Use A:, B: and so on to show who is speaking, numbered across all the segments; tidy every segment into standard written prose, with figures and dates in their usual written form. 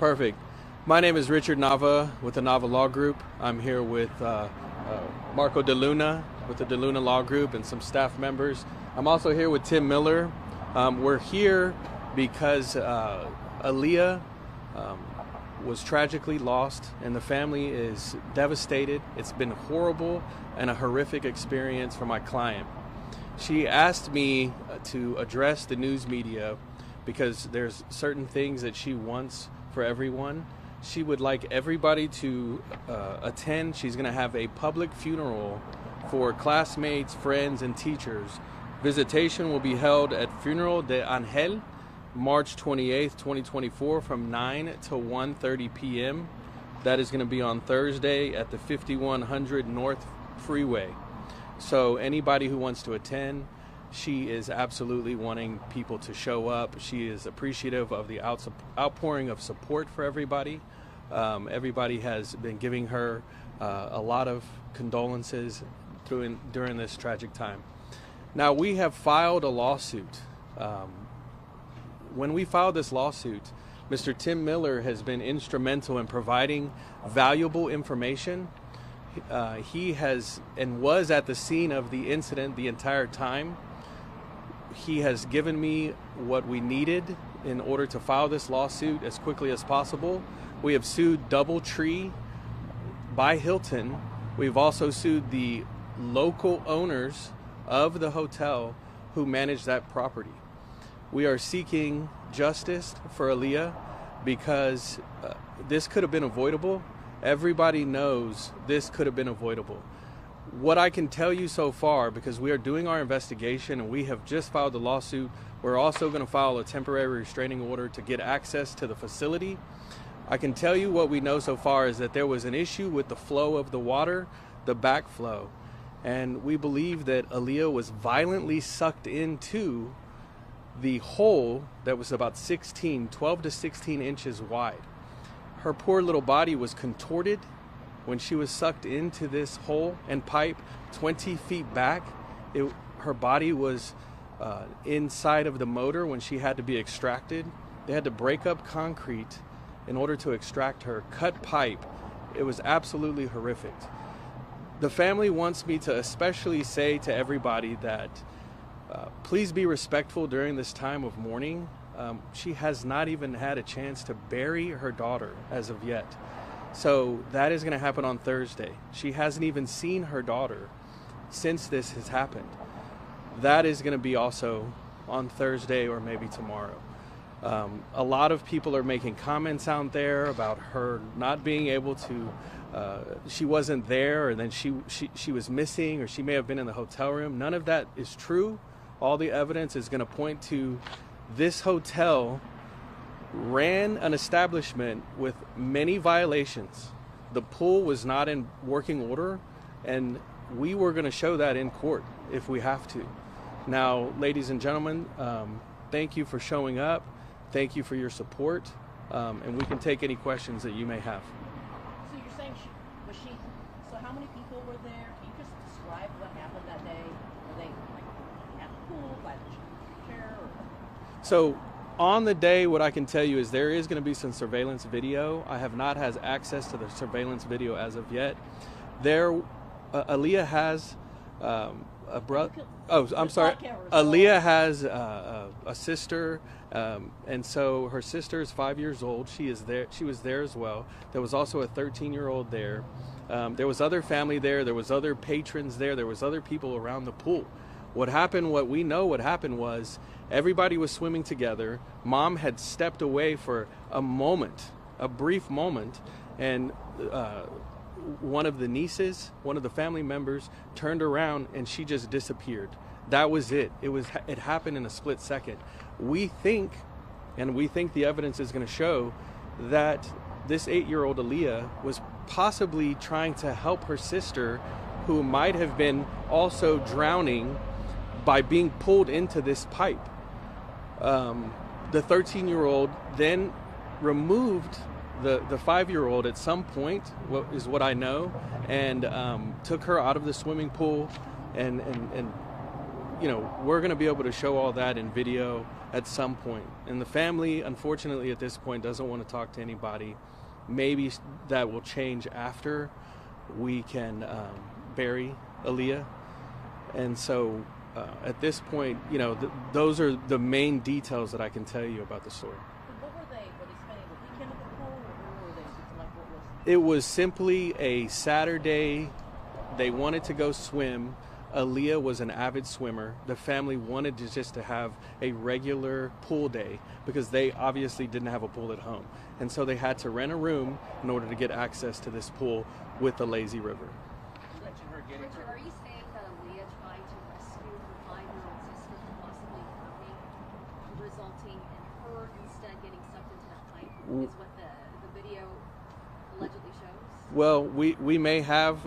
A: Perfect. My name is Richard Nava with the Nava Law Group. I'm here with Marco DeLuna with the DeLuna Law Group and some staff members. I'm also here with Tim Miller. We're here because Aaliyah was tragically lost and the family is devastated. It's been horrible and a horrific experience for my client. She asked me to address the news media because there's certain things that she wants for everyone. She would like everybody to attend. She's going to have a public funeral for classmates, friends, and teachers. Visitation will be held at Funeral de Angel, March 28th, 2024 from 9 to 1:30 p.m. That is going to be on Thursday at the 5100 North Freeway. So anybody who wants to attend, she is absolutely wanting people to show up. She is appreciative of the outpouring of support for everybody. Everybody has been giving her a lot of condolences during this tragic time. Now, we have filed a lawsuit. When we filed this lawsuit, Mr. Tim Miller has been instrumental in providing valuable information. He has and was at the scene of the incident the entire time. He has given me what we needed in order to file this lawsuit as quickly as possible. We have sued DoubleTree by Hilton. We've also sued the local owners of the hotel who manage that property. We are seeking justice for Aaliyah because this could have been avoidable. Everybody knows this could have been avoidable. What I can tell you so far, because we are doing our investigation and we have just filed the lawsuit, we're also going to file a temporary restraining order to get access to the facility. I can tell you what we know so far is that there was an issue with the flow of the water, the backflow, and we believe that Aaliyah was violently sucked into the hole that was about 12 to 16 inches wide. Her poor little body was contorted when she was sucked into this hole and pipe 20 feet back. Her body was inside of the motor when she had to be extracted. They had to break up concrete in order to extract her, cut pipe. It was absolutely horrific. The family wants me to especially say to everybody that please be respectful during this time of mourning. She has not even had a chance to bury her daughter as of yet. So that is going to happen on Thursday. She hasn't even seen her daughter since this has happened. That is going to be also on Thursday or maybe tomorrow. A lot of people are making comments out there about her not being able to, she wasn't there, or then she was missing, or she may have been in the hotel room. None of that is true. All the evidence is going to point to this hotel ran an establishment with many violations. The pool was not in working order, and we were going to show that in court if we have to. Now, ladies and gentlemen, thank you for showing up. Thank you for your support, and we can take any questions that you may have.
B: So you're saying so how many people were there? Can you just describe what happened that day? Were they at the pool, by the chair?
A: So on the day, what I can tell you is there is going to be some surveillance video. I have not had access to the surveillance video as of yet. Aaliyah has a brother. Oh, I'm sorry. Aaliyah has a sister, and so her sister is 5 years old. She is there. She was there as well. There was also a 13-year-old there. There was other family there. There was other patrons there. There was other people around the pool. What happened was everybody was swimming together. Mom had stepped away for a moment, a brief moment, and one of the nieces, one of the family members, turned around and she just disappeared. That was it. It happened in a split second. We think the evidence is going to show that this 8-year-old Aaliyah was possibly trying to help her sister, who might have been also drowning, by being pulled into this pipe. The 13-year-old then removed the 5-year-old at some point, is what I know, and took her out of the swimming pool, and you know, we're going to be able to show all that in video. at some point. And the family, unfortunately, at this point, doesn't want to talk to anybody. Maybe that will change after we can bury Aaliyah. And so at this point, you know, those are the main details that I can tell you about the story.
B: What were they? Were they spending the weekend at the pool, or were they like what was?
A: It was simply a Saturday. They wanted to go swim. Aaliyah was an avid swimmer. The family wanted to just to have a regular pool day because they obviously didn't have a pool at home. And so they had to rent a room in order to get access to this pool with the lazy river.
C: Richard, are you saying that Aaliyah tried to rescue her 5-year-old sister from possibly hurting, resulting in her instead getting sucked into that pipe, is what the video allegedly shows?
A: Well, we may have,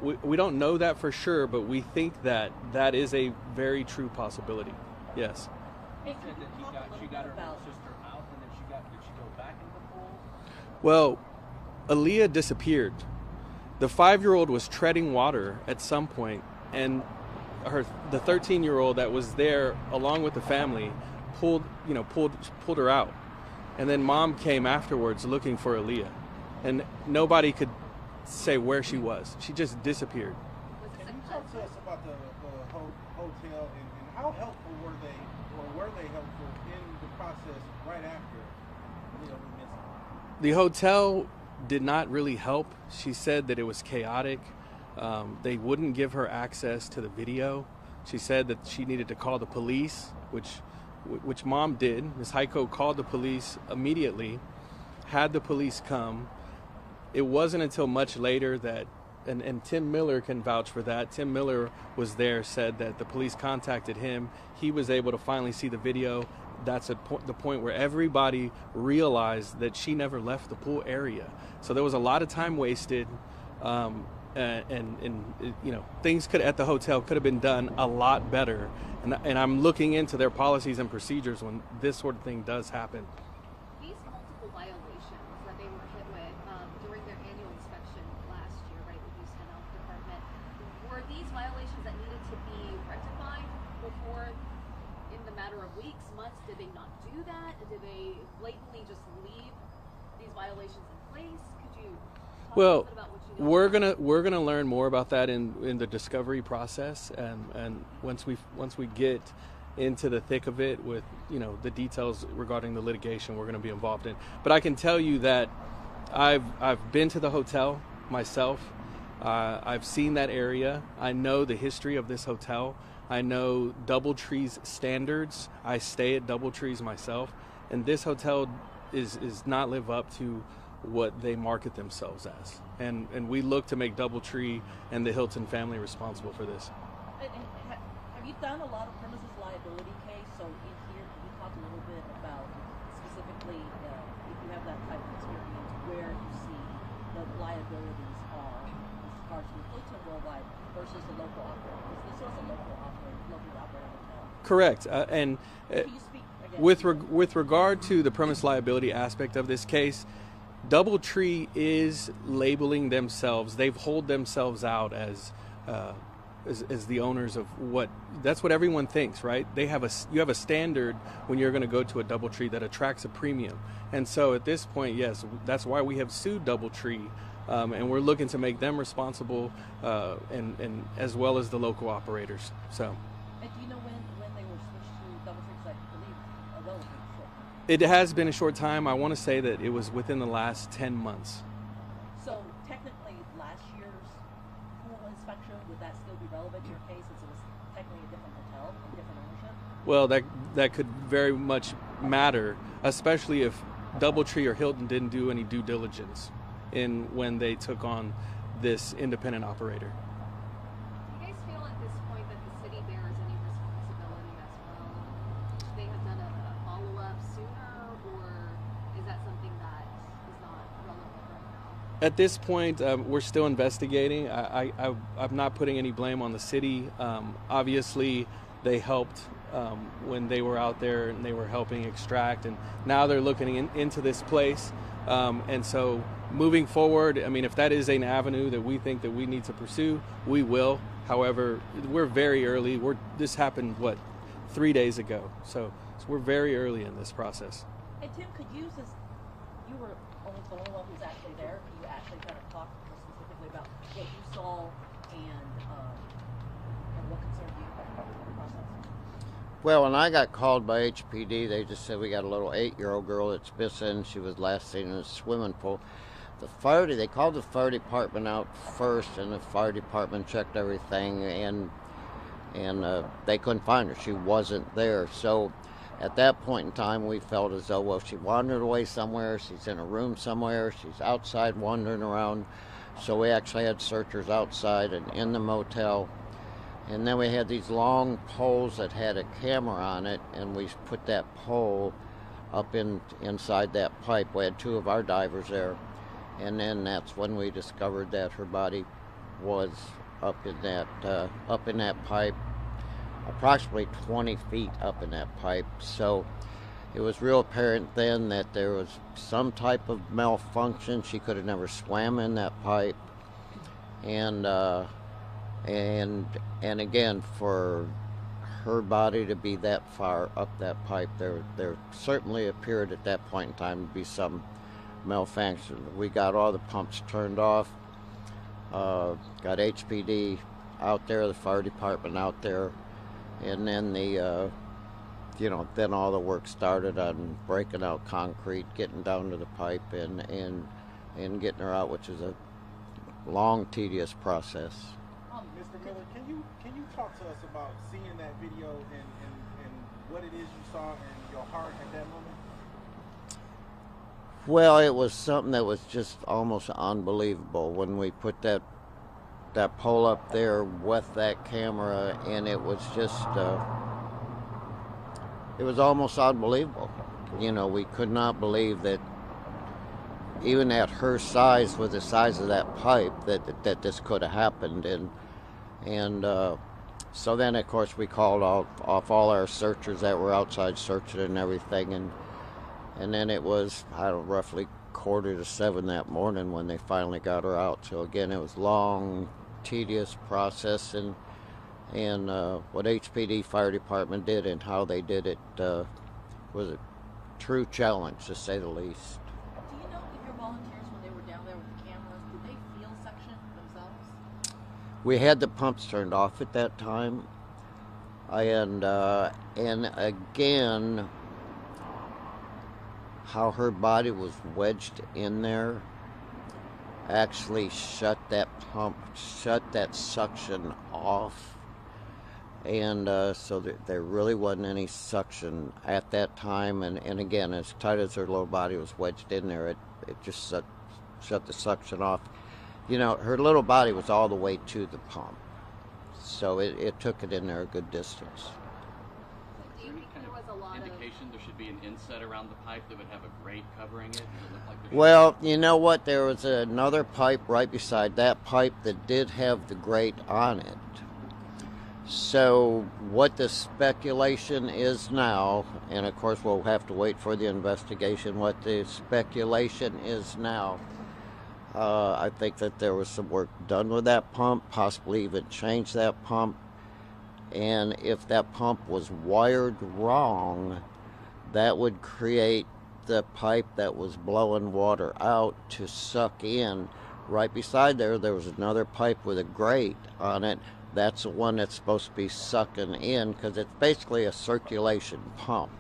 A: we don't know that for sure, but we think that that is a very true possibility. Yes.
B: Hey,
D: Said that she got her little sister out, and then did she go back into the pool?
A: Well, Aaliyah disappeared. The 5-year-old was treading water at some point, and the 13-year-old that was there along with the family pulled her out. And then mom came afterwards looking for Aaliyah, and nobody could say where she was. She just disappeared.
E: Can you talk to us about the hotel and how helpful were they, or were they helpful in the process right after we missed her?
A: The hotel did not really help. She said that it was chaotic. They wouldn't give her access to the video. She said that she needed to call the police, which mom did. Ms. Heiko called the police immediately, had the police come. It wasn't until much later that, and Tim Miller can vouch for that. Tim Miller was there, said that the police contacted him. He was able to finally see the video. That's the point where everybody realized that she never left the pool area. So there was a lot of time wasted, and you know, things at the hotel could have been done a lot better. And I'm looking into their policies and procedures when this sort of thing does happen.
C: These multiple violations that they were hit with during their annual inspection last year, right, with Houston Health Department, were these violations that needed to be rectified before, in the matter of weeks, months? Did they not do that? Did they blatantly just leave these violations in place? Could you talk a little bit about what you know?
A: We're gonna learn more about that in the discovery process, and once we get into the thick of it with, you know, the details regarding the litigation we're going to be involved in. But I can tell you that I've been to the hotel myself. I've seen that area. I know the history of this hotel. I know DoubleTree's standards. I stay at DoubleTree's myself, and this hotel is not live up to what they market themselves as. And we look to make DoubleTree and the Hilton family responsible for this.
B: Have you done a lot of premises liability case? So in here, can you talk a little bit about specifically if you have that type of experience, where you see the liabilities are as far as the Hilton worldwide versus the local operator? Because this was a local operator hotel.
A: Correct.
B: Can you speak again?
A: With regard to the premise liability aspect of this case, DoubleTree is labeling themselves. They've hold themselves out as the owners of that's what everyone thinks, right? You have a standard when you're going to go to a DoubleTree that attracts a premium. And so at this point, yes, that's why we have sued DoubleTree, and we're looking to make them responsible, and as well as the local operators. So.
B: And do you know when they were switched to DoubleTree? Because I believe a relatively short time.
A: It has been a short time. I want to say that it was within the last 10 months.
B: So technically, last year's pool inspection, would that still be relevant to your case since it was technically a different hotel and different ownership?
A: Well, that could very much matter, especially if DoubleTree or Hilton didn't do any due diligence when they took on this independent operator.
C: Do you guys feel at this point that the city bears any responsibility as well? Should they have done a follow-up sooner, or is that something that is not relevant right now?
A: At this point, we're still investigating. I'm not putting any blame on the city. Obviously, they helped when they were out there and they were helping extract, and now they're looking into this place. And so moving forward, I mean, if that is an avenue that we think that we need to pursue, we will. However, we're very early. This happened, 3 days ago. So So we're very early in this process.
B: Hey Tim, could you, since you were the only one who's actually there, can you actually kind of talk more specifically about what you saw and what concerned you about the process?
F: Well, when I got called by HPD, they just said we got a little 8-year-old girl that's missing. She was last seen in a swimming pool. They called the fire department out first, and the fire department checked everything, and they couldn't find her. She wasn't there. So at that point in time, we felt as though, well, she wandered away somewhere. She's in a room somewhere. She's outside wandering around. So we actually had searchers outside and in the motel. And then we had these long poles that had a camera on it, and we put that pole up inside that pipe. We had 2 of our divers there. And then that's when we discovered that her body was up in that pipe, approximately 20 feet up in that pipe. So it was real apparent then that there was some type of malfunction. She could have never swam in that pipe, and again, for her body to be that far up that pipe, there certainly appeared at that point in time to be some malfunction. We got all the pumps turned off, got HPD out there, the fire department out there, and then then all the work started on breaking out concrete, getting down to the pipe, and getting her out, which is a long, tedious process.
E: Mr. Miller, can you talk to us about seeing that video and what it is you saw in your heart at that moment?
F: Well, it was something that was just almost unbelievable when we put that pole up there with that camera, and it was just it was almost unbelievable. We could not believe that even at her size, with the size of that pipe, that this could have happened. And so then, of course, we called off all our searchers that were outside searching and everything, and then it was, roughly 6:45 that morning when they finally got her out. So again, it was long, tedious process, and what HPD Fire Department did and how they did it was a true challenge, to say the least.
B: Do you know if your volunteers, when they were down there with the cameras, did they feel suction themselves?
F: We had the pumps turned off at that time, and again, how her body was wedged in there actually shut that suction off, and so there really wasn't any suction at that time, and again, as tight as her little body was wedged in there, it just shut the suction off. Her little body was all the way to the pump, so it took it in there a good distance.
C: Do you think there was a lot
D: indication there should be an inset around the pipe that would have a grate covering it? Does it look like there should
F: Well, you know what? There was another pipe right beside that pipe that did have the grate on it. So what the speculation is now, and of course we'll have to wait for the investigation, what the speculation is now, I think that there was some work done with that pump, possibly even change that pump. And if that pump was wired wrong, that would create the pipe that was blowing water out to suck in. Right beside there was another pipe with a grate on it. That's the one that's supposed to be sucking in, because it's basically a circulation pump.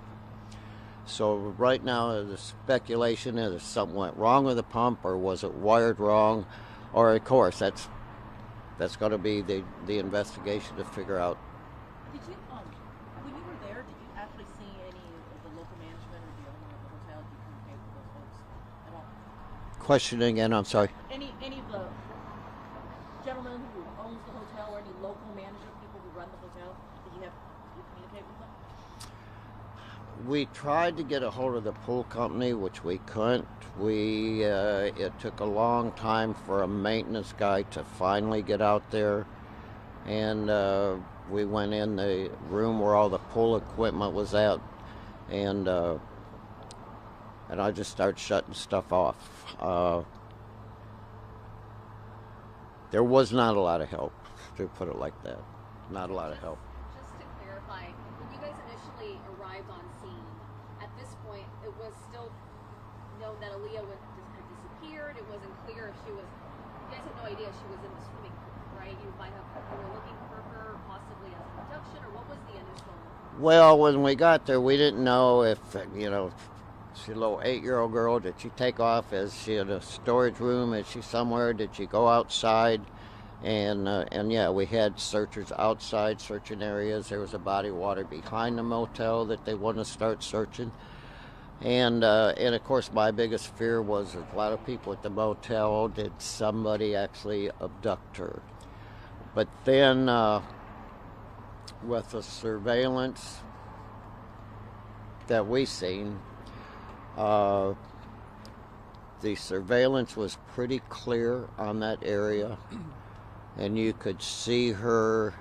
F: So right now the speculation is if something went wrong with the pump, or was it wired wrong, or of course that's going to be the investigation to figure out.
B: Did you, when you were there, did you actually see any of the local management or the owner of the hotel? Did you communicate with those folks at all?
F: Question again, I'm sorry.
B: Any of the gentlemen who owns the hotel, or any local management people who run the hotel, did you communicate with them?
F: We tried to get a hold of the pool company, which we couldn't. It took a long time for a maintenance guy to finally get out there, and we went in the room where all the pool equipment was at, and I just started shutting stuff off. There was not a lot of help, to put it like that. Not a lot of help.
C: Just to clarify, when you guys initially arrived on scene, known that Aaliyah had disappeared. It wasn't clear if she was. You guys had no idea she was in the swimming pool, right? You were looking for her possibly as an abduction, or what was the initial?
F: Well, when we got there, we didn't know if, you know, she's a little 8-year-old girl. Did she take off? Is she in a storage room? Is she somewhere? Did she go outside? And yeah, we had searchers outside searching areas. There was a body of water behind the motel that they wanted to start searching. And of course, my biggest fear was a lot of people at the motel. Did somebody actually abduct her? But then, with the surveillance that we seen, the surveillance was pretty clear on that area, and you could see her.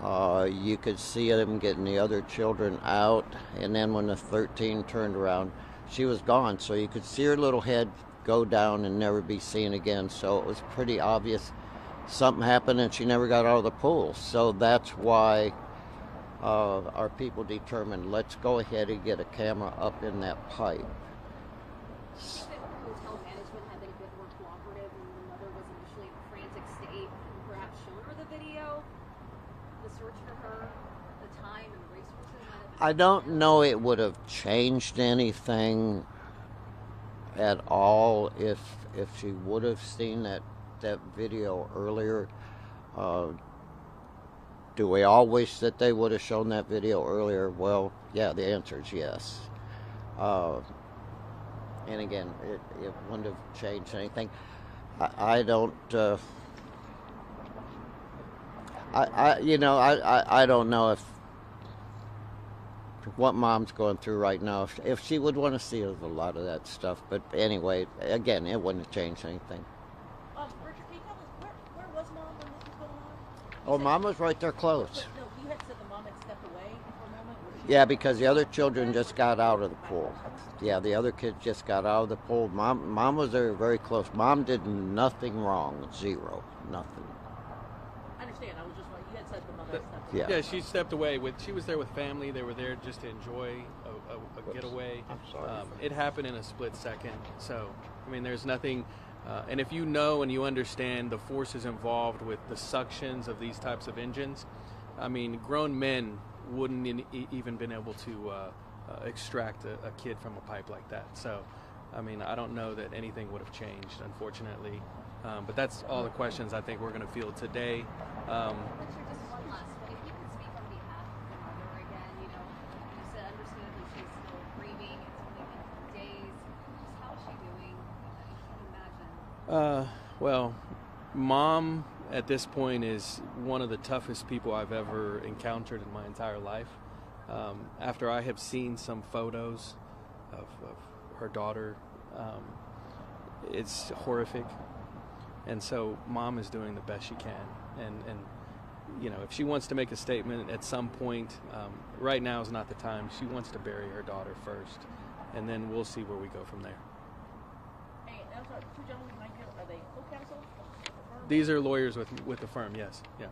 F: You could see them getting the other children out, and then when the 13 turned around, she was gone. So you could see her little head go down and never be seen again. So it was pretty obvious something happened, and she never got out of the pool. So that's why our people determined, let's go ahead and get a camera up in that pipe.
C: Do you think that hotel management had been a bit more cooperative when the mother was initially in a frantic state, and perhaps shown her the video, the search for her, the time and the resources?
F: I don't know it would have changed anything at all if she would have seen that video earlier. Do we all wish that they would have shown that video earlier? Well, yeah, the answer is yes. And again, it wouldn't have changed anything. I don't. I don't know if what mom's going through right now. If she would want to see a lot of that stuff, but anyway, again, it wouldn't have changed anything.
B: Richard, can you tell us where was Mom when this was going on?
F: Oh, Mom was right there close.
B: No, you had said the mom had stepped away for a moment.
F: Yeah, because the other children just got out of the pool. Yeah, the other kids just got out of the pool. Mom was there very close. Mom did nothing wrong. Zero. Nothing.
B: I understand. I was just wondering. You had said the mother had stepped away.
F: Yeah.
A: Yeah, she stepped away. She was there with family. They were there just to enjoy a getaway.
F: I'm sorry.
A: It happened in a split second. So, I mean, there's nothing. And if you know and you understand the forces involved with the suctions of these types of engines, I mean, grown men wouldn't even been able to extract a kid from a pipe like that. So, I mean, I don't know that anything would have changed, unfortunately. But that's all the questions I think we're going to field today.
C: Richard, just one last one. If you could speak on behalf of the mother again, you said understandably she's still grieving. It's only been a few days. Just how is she doing? You can't imagine.
A: Well, Mom at this point is one of the toughest people I've ever encountered in my entire life. After I have seen some photos of her daughter, it's horrific. And so Mom is doing the best she can. And if she wants to make a statement at some point, right now is not the time. She wants to bury her daughter first, and then we'll see where we go from there.
B: Hey, I'm sorry, two gentlemen, are they co-counsel?
A: These are lawyers with the firm, yes. Yeah.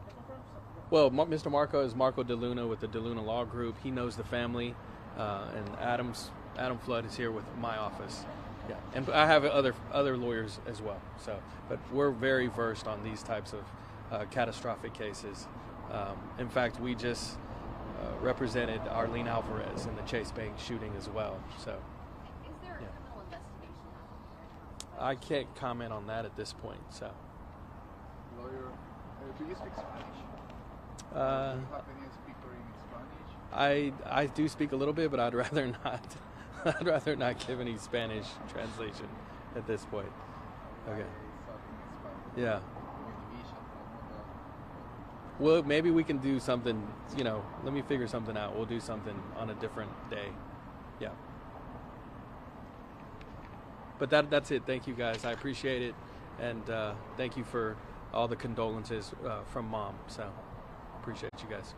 B: Different firms?
A: Well, Mr. Marco is Marco DeLuna with the DeLuna Law Group. He knows the family, and Adam Flood is here with my office. Yeah, and I have other lawyers as well. So, but we're very versed on these types of catastrophic cases. In fact, we just represented Arlene Alvarez in the Chase Bank shooting as well. So,
C: Is there a criminal investigation happening right now?
A: I can't comment on that at this point. So,
G: Lawyer, do you speak Spanish? Do you
A: uh,
G: have any speaker in Spanish?
A: I do speak a little bit, but I'd rather not. I'd rather not give any Spanish translation at this point. Okay. Yeah. Well, maybe we can do something, let me figure something out. We'll do something on a different day. Yeah. But that's it. Thank you, guys. I appreciate it. And thank you for all the condolences from Mom. So appreciate you guys.